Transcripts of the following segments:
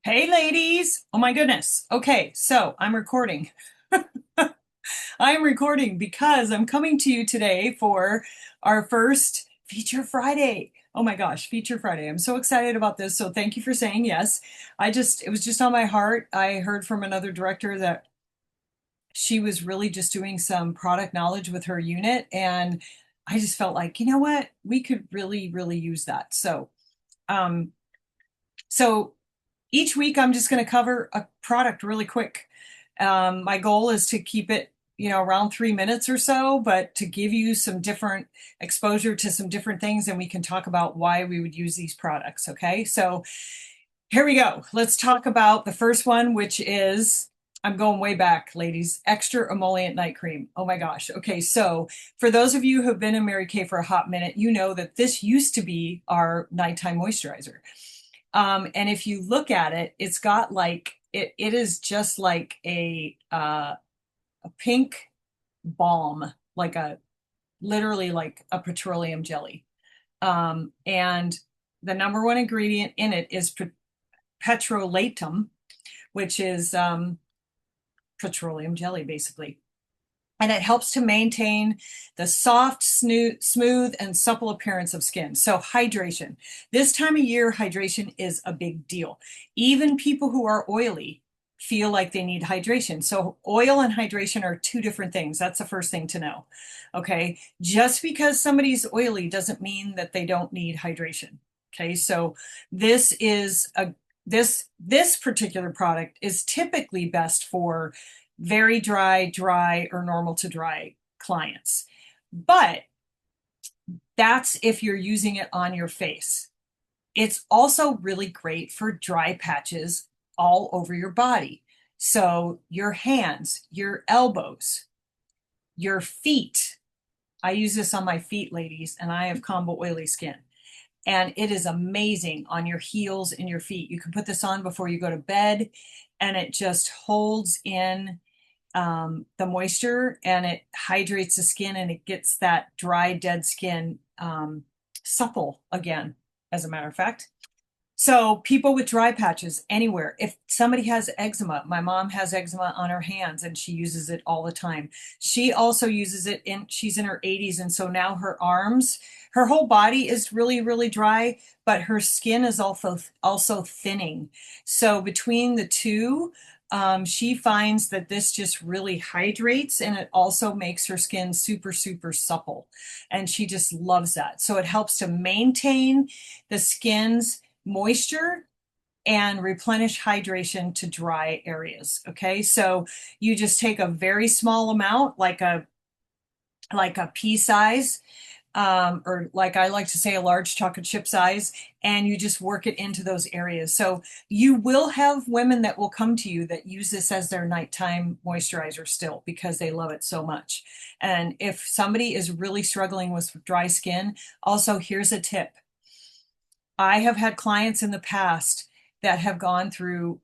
Hey, ladies. Oh my goodness. Okay, so I'm recording. I'm recording because I'm coming to you today for our first Feature Friday. Oh my gosh, Feature Friday. I'm so excited about this. So thank you for saying yes. It was just on my heart. I heard from another director that she was really just doing some product knowledge with her unit. And I just felt like, you know what? We could really, really use that. Um, so each week I'm just going to cover a product really quick. My goal is to keep it, around 3 minutes or so, but to give you some different exposure to some different things, and we can talk about why we would use these products. Okay, so here we go. Let's talk about the first one, which is, I'm going way back, ladies, extra emollient night cream. Oh my gosh. Okay, so for those of you who have been in Mary Kay for a hot minute, you know that this used to be our nighttime moisturizer. And if you look at it, it's got like it is just like a pink balm, like a literally like a petroleum jelly. And the number one ingredient in it is petrolatum, which is petroleum jelly, basically. And it helps to maintain the soft, smooth, and supple appearance of skin. So hydration. This time of year, hydration is a big deal. Even people who are oily feel like they need hydration. So oil and hydration are two different things. That's the first thing to know. Okay. Just because somebody's oily doesn't mean that they don't need hydration. Okay. So this is a this particular product is typically best for very dry, or normal to dry clients. But that's if you're using it on your face. It's also really great for dry patches all over your body. So your hands, your elbows, your feet. I use this on my feet, ladies, and I have combo oily skin. And it is amazing on your heels and your feet. You can put this on before you go to bed, and it just holds in the moisture, and it hydrates the skin, and it gets that dry, dead skin supple again, as a matter of fact. So people with dry patches anywhere, if somebody has eczema, my mom has eczema on her hands and she uses it all the time. She also uses it she's in her 80s. And so now her arms, her whole body is really, really dry, but her skin is also thinning. So between the two, she finds that this just really hydrates, and it also makes her skin super, super supple. And she just loves that. So it helps to maintain the skin's moisture and replenish hydration to dry areas. Okay, so you just take a very small amount, like a pea size, or like I like to say, a large chocolate chip size, and you just work it into those areas. So you will have women that will come to you that use this as their nighttime moisturizer still because they love it so much. And if somebody is really struggling with dry skin, also here's a tip. I have had clients in the past that have gone through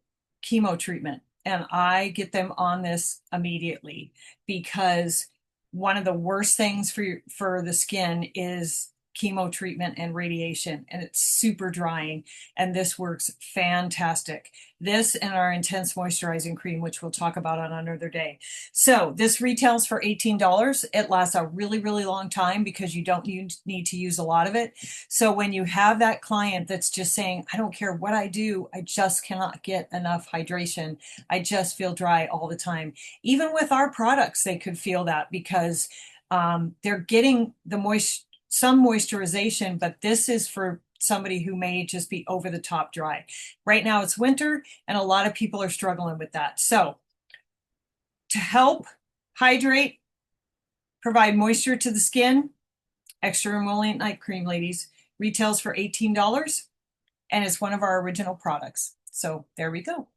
chemo treatment, and I get them on this immediately because one of the worst things for the skin is chemo treatment and radiation, and it's super drying, and this works fantastic. This and our intense moisturizing cream, which we'll talk about on another day. So this retails for $18. It lasts a really, really long time because you don't need to use a lot of it. So when you have that client that's just saying, I don't care what I do, I just cannot get enough hydration, I just feel dry all the time. Even with our products, they could feel that because they're getting some moisturization, but this is for somebody who may just be over the top dry. Right now it's winter, and a lot of people are struggling with that. So to help hydrate, provide moisture to the skin, extra emollient night cream, ladies, retails for $18, and it's one of our original products. So there we go.